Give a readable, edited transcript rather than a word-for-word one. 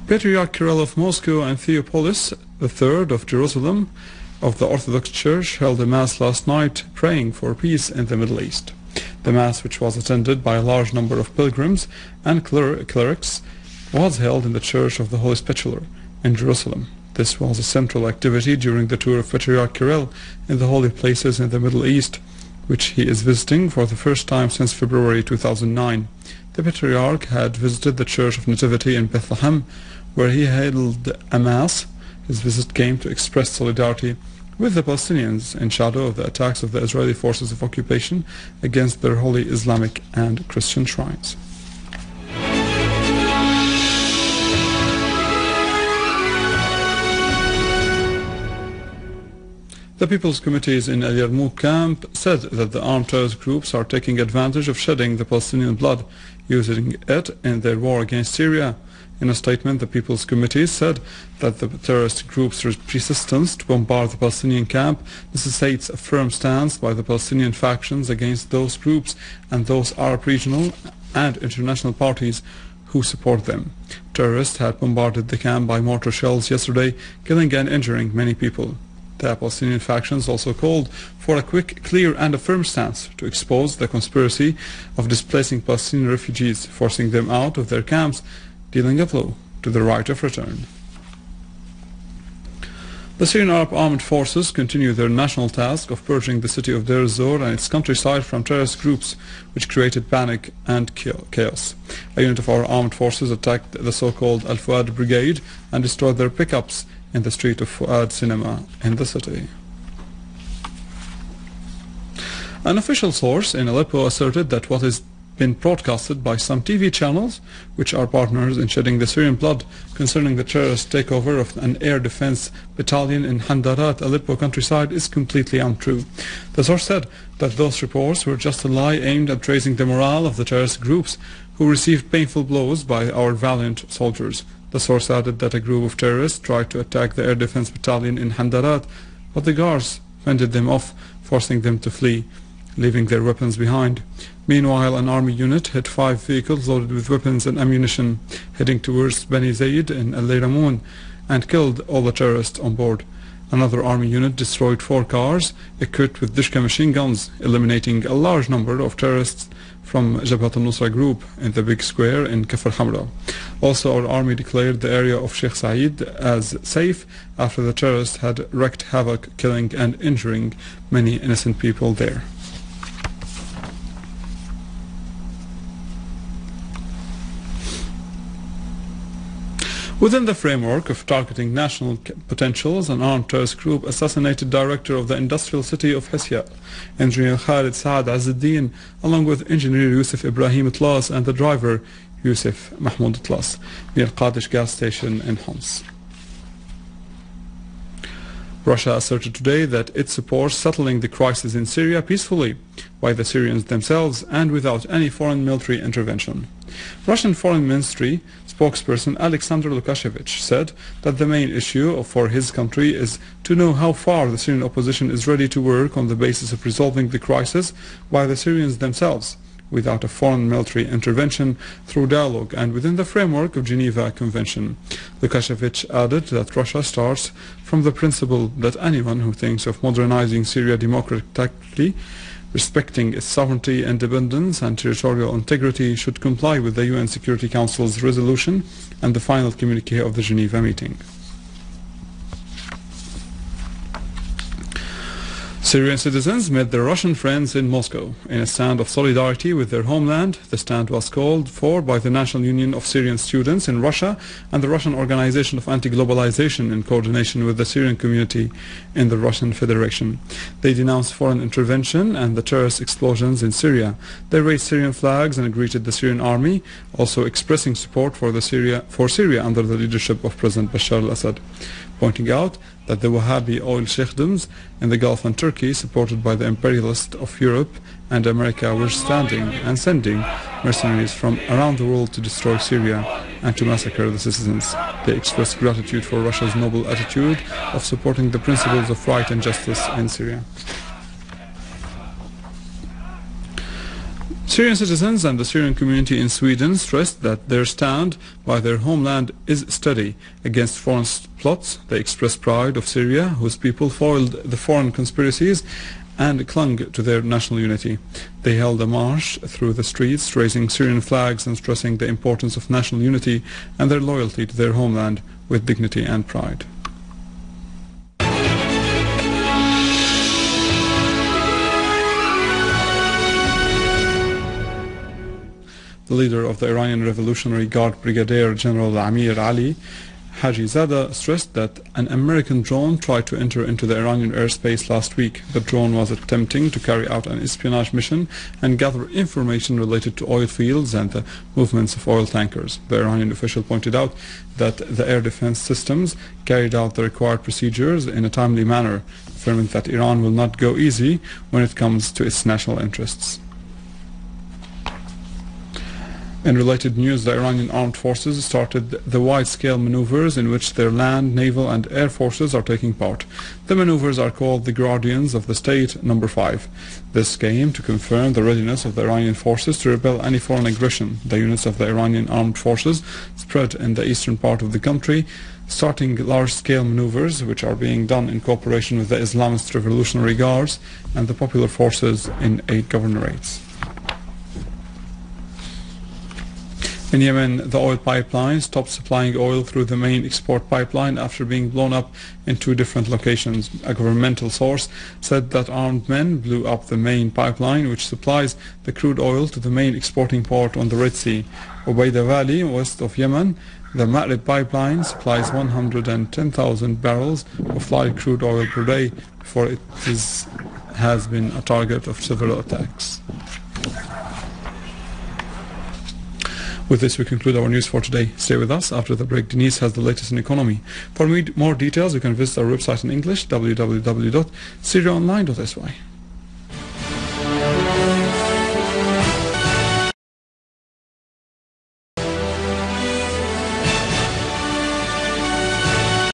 Patriarch Kirill of Moscow and Theopolis III of Jerusalem of the Orthodox Church held a Mass last night praying for peace in the Middle East. The Mass, which was attended by a large number of pilgrims and clerics, was held in the Church of the Holy Sepulchre in Jerusalem. This was a central activity during the tour of Patriarch Kirill in the holy places in the Middle East, which he is visiting for the first time since February 2009. The Patriarch had visited the Church of Nativity in Bethlehem, where he held a Mass. His visit came to express solidarity with the Palestinians in shadow of the attacks of the Israeli forces of occupation against their holy Islamic and Christian shrines. The People's Committees in Al Yarmouk camp said that the armed terrorist groups are taking advantage of shedding the Palestinian blood, using it in their war against Syria. In a statement, the People's Committees said that the terrorist group's persistence to bombard the Palestinian camp necessitates a firm stance by the Palestinian factions against those groups and those Arab regional and international parties who support them. Terrorists had bombarded the camp by mortar shells yesterday, killing and injuring many people. The Palestinian factions also called for a quick, clear and a firm stance to expose the conspiracy of displacing Palestinian refugees, forcing them out of their camps, dealing a blow to the right of return. The Syrian Arab Armed Forces continue their national task of purging the city of Deir ez-Zor and its countryside from terrorist groups which created panic and chaos. A unit of our armed forces attacked the so-called Al-Fuad Brigade and destroyed their pickups in the street of Fuad Cinema in the city. An official source in Aleppo asserted that what has been broadcasted by some TV channels, which are partners in shedding the Syrian blood concerning the terrorist takeover of an air defense battalion in Handarat, Aleppo countryside, is completely untrue. The source said that those reports were just a lie aimed at raising the morale of the terrorist groups who received painful blows by our valiant soldiers. The source added that a group of terrorists tried to attack the air defense battalion in Handarat, but the guards fended them off, forcing them to flee, leaving their weapons behind. Meanwhile, an army unit hit 5 vehicles loaded with weapons and ammunition heading towards Beni Zaid in Al-Layramoun and killed all the terrorists on board. Another army unit destroyed 4 cars equipped with Dishka machine guns, eliminating a large number of terrorists from Jabhat al-Nusra group in the big square in Kafr Hamra. Also, our army declared the area of Sheikh Said as safe after the terrorists had wreaked havoc, killing and injuring many innocent people there. Within the framework of targeting national potentials, an armed terrorist group assassinated director of the industrial city of Hesya, engineer Khalid Saad Azzuddin, along with engineer Yusuf Ibrahim Tlas and the driver Yusuf Mahmoud Tlas, near Qadish gas station in Homs. Russia asserted today that it supports settling the crisis in Syria peacefully by the Syrians themselves and without any foreign military intervention. Russian Foreign Ministry spokesperson Alexander Lukashevich said that the main issue for his country is to know how far the Syrian opposition is ready to work on the basis of resolving the crisis by the Syrians themselves, without a foreign military intervention, through dialogue and within the framework of Geneva Convention. Lukashevich added that Russia starts from the principle that anyone who thinks of modernizing Syria democratically, respecting its sovereignty, independence and territorial integrity, should comply with the UN Security Council's resolution and the final communique of the Geneva meeting. Syrian citizens met their Russian friends in Moscow in a stand of solidarity with their homeland. The stand was called for by the National Union of Syrian Students in Russia and the Russian Organization of Anti-Globalization in coordination with the Syrian community in the Russian Federation. They denounced foreign intervention and the terrorist explosions in Syria. They raised Syrian flags and greeted the Syrian army, also expressing support for Syria under the leadership of President Bashar al-Assad, pointing out that the Wahhabi oil sheikdoms in the Gulf and Turkey, supported by the imperialists of Europe and America, were standing and sending mercenaries from around the world to destroy Syria and to massacre the citizens. They expressed gratitude for Russia's noble attitude of supporting the principles of right and justice in Syria. Syrian citizens and the Syrian community in Sweden stressed that their stand by their homeland is steady against foreign plots. They expressed pride of Syria, whose people foiled the foreign conspiracies and clung to their national unity. They held a march through the streets, raising Syrian flags and stressing the importance of national unity and their loyalty to their homeland with dignity and pride. The leader of the Iranian Revolutionary Guard, Brigadier General Amir Ali Hajizada, stressed that an American drone tried to enter into the Iranian airspace last week. The drone was attempting to carry out an espionage mission and gather information related to oil fields and the movements of oil tankers. The Iranian official pointed out that the air defense systems carried out the required procedures in a timely manner, affirming that Iran will not go easy when it comes to its national interests. In related news, the Iranian armed forces started the wide-scale maneuvers in which their land, naval and air forces are taking part. The maneuvers are called the Guardians of the State No. 5. This came to confirm the readiness of the Iranian forces to repel any foreign aggression. The units of the Iranian armed forces spread in the eastern part of the country, starting large-scale maneuvers which are being done in cooperation with the Islamist Revolutionary Guards and the popular forces in 8 governorates. In Yemen, the oil pipeline stopped supplying oil through the main export pipeline after being blown up in 2 different locations. A governmental source said that armed men blew up the main pipeline, which supplies the crude oil to the main exporting port on the Red Sea. Ubaida Valley, west of Yemen, the Ma'rib pipeline supplies 110,000 barrels of light crude oil per day before it has been a target of several attacks. With this, we conclude our news for today. Stay with us. After the break, Denise has the latest in economy. For more details, you can visit our website in English, www.syriaonline.sy.